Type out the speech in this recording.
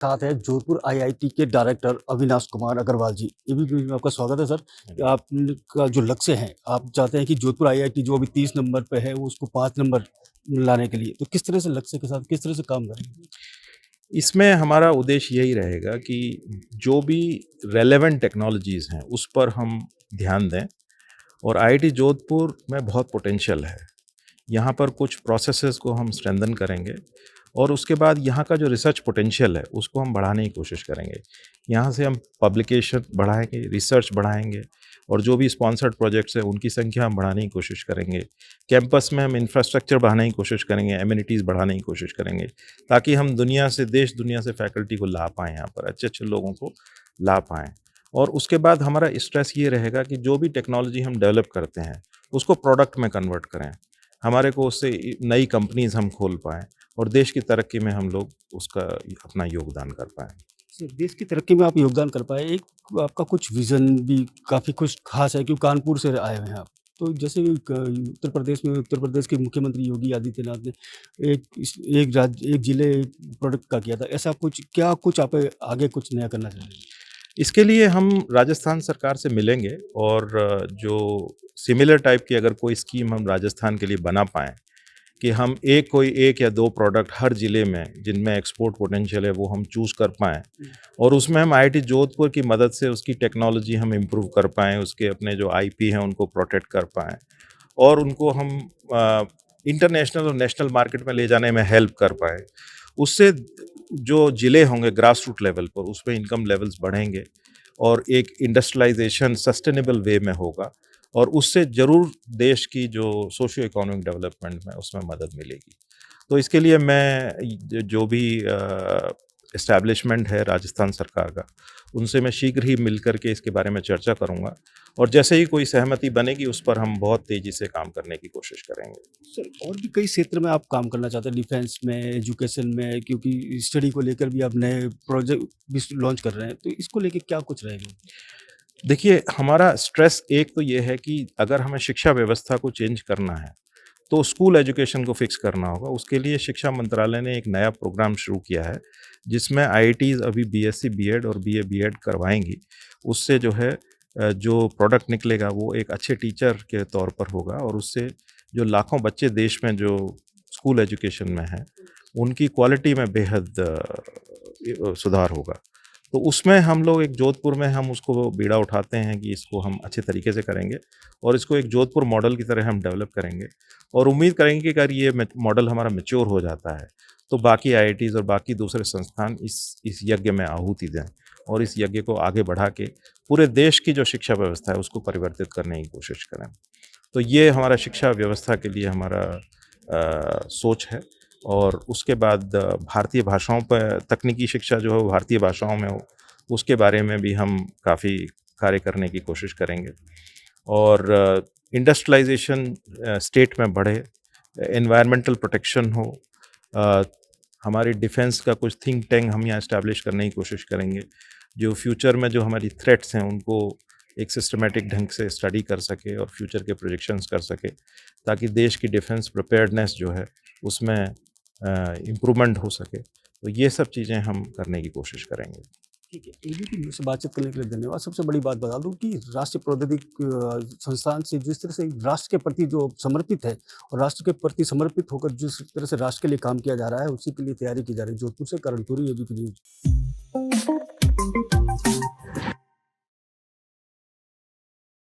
साथ है जोधपुर आईआईटी के डायरेक्टर अविनाश कुमार अग्रवाल जी। एबीपी में आपका स्वागत है सर। आपका जो लक्ष्य है, आप चाहते हैं कि जोधपुर आईआईटी जो अभी 30 नंबर पे है, वो उसको 5 नंबर लाने के लिए, तो किस तरह से लक्ष्य के साथ किस तरह से काम करेंगे? इसमें हमारा उद्देश्य यही रहेगा कि जो भी रेलेवेंट टेक्नोलॉजीज़ हैं उस पर हम ध्यान दें। और आईआईटी जोधपुर में बहुत पोटेंशियल है। यहाँ पर कुछ प्रोसेसेस को हम स्ट्रेंथन करेंगे और उसके बाद यहाँ का जो रिसर्च पोटेंशियल है उसको हम बढ़ाने की कोशिश करेंगे। यहाँ से हम पब्लिकेशन बढ़ाएंगे, रिसर्च बढ़ाएंगे और जो भी स्पॉन्सर्ड प्रोजेक्ट्स हैं उनकी संख्या हम बढ़ाने की कोशिश करेंगे। कैंपस में हम इंफ्रास्ट्रक्चर बढ़ाने की कोशिश करेंगे, एमिनिटीज़ बढ़ाने की कोशिश करेंगे, ताकि हम देश दुनिया से फैकल्टी को ला पाएँ, यहाँ पर अच्छे अच्छे लोगों को ला पाएँ। और उसके बाद हमारा स्ट्रेस ये रहेगा कि जो भी टेक्नोलॉजी हम डेवलप करते हैं उसको प्रोडक्ट में कन्वर्ट करें। हमारे को उससे नई कंपनीज हम खोल पाएँ और देश की तरक्की में हम लोग उसका अपना योगदान कर पाएँ। सर, देश की तरक्की में आप योगदान कर पाए, एक आपका कुछ विज़न भी काफ़ी कुछ ख़ास है, क्योंकि कानपुर से आए हुए हैं आप। तो जैसे उत्तर प्रदेश के मुख्यमंत्री योगी आदित्यनाथ ने एक ज़िले एक प्रोडक्ट का किया था, ऐसा कुछ आप आगे कुछ नया करना चाह रहे हैं? इसके लिए हम राजस्थान सरकार से मिलेंगे और जो सिमिलर टाइप की अगर कोई स्कीम हम राजस्थान के लिए बना पाएँ कि हम कोई एक या दो प्रोडक्ट हर ज़िले में जिनमें एक्सपोर्ट पोटेंशियल है वो हम चूज़ कर पाएँ और उसमें हम आईआईटी जोधपुर की मदद से उसकी टेक्नोलॉजी हम इम्प्रूव कर पाएँ, उसके अपने जो आईपी हैं उनको प्रोटेक्ट कर पाएँ और उनको हम इंटरनेशनल और नेशनल मार्केट में ले जाने में हेल्प कर पाएँ। उससे जो ज़िले होंगे ग्रास रूट लेवल पर, उसमें इनकम लेवल्स बढ़ेंगे और एक इंडस्ट्रियलाइजेशन सस्टेनेबल वे में होगा और उससे ज़रूर देश की जो सोशियो इकोनॉमिक डेवलपमेंट में उसमें मदद मिलेगी। तो इसके लिए मैं जो भी एस्टैब्लिशमेंट है राजस्थान सरकार का, उनसे मैं शीघ्र ही मिल कर के इसके बारे में चर्चा करूँगा और जैसे ही कोई सहमति बनेगी उस पर हम बहुत तेज़ी से काम करने की कोशिश करेंगे। सर, और भी कई क्षेत्र में आप काम करना चाहते हैं, डिफेंस में, एजुकेशन में, क्योंकि स्टडी को लेकर भी आप नए प्रोजेक्ट भी लॉन्च कर रहे हैं, तो इसको लेके क्या कुछ रहेगा? देखिए, हमारा स्ट्रेस एक तो ये है कि अगर हमें शिक्षा व्यवस्था को चेंज करना है, तो स्कूल एजुकेशन को फिक्स करना होगा। उसके लिए शिक्षा मंत्रालय ने एक नया प्रोग्राम शुरू किया है, जिसमें आईआईटीज़ अभी बीएससी बीएड और बीए बीएड करवाएँगी। उससे जो है जो प्रोडक्ट निकलेगा वो एक अच्छे टीचर के तौर पर होगा और उससे जो लाखों बच्चे देश में जो स्कूल एजुकेशन में हैं, उनकी क्वालिटी में बेहद सुधार होगा। तो उसमें हम लोग एक जोधपुर में हम उसको बीड़ा उठाते हैं कि इसको हम अच्छे तरीके से करेंगे और इसको एक जोधपुर मॉडल की तरह हम डेवलप करेंगे और उम्मीद करेंगे कि अगर ये मॉडल हमारा मैच्योर हो जाता है तो बाकी आईआईटीज़ और बाकी दूसरे संस्थान इस यज्ञ में आहुति दें और इस यज्ञ को आगे बढ़ा के पूरे देश की जो शिक्षा व्यवस्था है उसको परिवर्तित करने की कोशिश करें। तो ये हमारा शिक्षा व्यवस्था के लिए हमारा सोच है। और उसके बाद भारतीय भाषाओं पर तकनीकी शिक्षा जो है वो भारतीय भाषाओं में हो, उसके बारे में भी हम काफ़ी कार्य करने की कोशिश करेंगे और इंडस्ट्रियलाइजेशन स्टेट में बढ़े, एनवायरमेंटल प्रोटेक्शन हो, हमारी डिफेंस का कुछ थिंक टैंक हम यहाँ इस्टेब्लिश करने की कोशिश करेंगे, जो फ्यूचर में जो हमारी थ्रेट्स हैं उनको एक सिस्टमेटिक ढंग से स्टडी कर सके और फ्यूचर के प्रोजेक्शंस कर सके, ताकि देश की डिफेंस प्रिपेयर्डनेस जो है उसमें इम्प्रूवमेंट हो सके। तो ये सब चीज़ें हम करने की कोशिश करेंगे। ठीक है, एबीपी न्यूज़ से बातचीत करने के लिए धन्यवाद। सबसे बड़ी बात बता दूं कि राष्ट्रीय प्रौद्योगिकी संस्थान से जिस तरह से राष्ट्र के प्रति जो समर्पित है और राष्ट्र के प्रति समर्पित होकर जिस तरह से राष्ट्र के लिए काम किया जा रहा है, उसी के लिए तैयारी की जा रही है। जोधपुर से करण पुरी, एबीपी न्यूज़।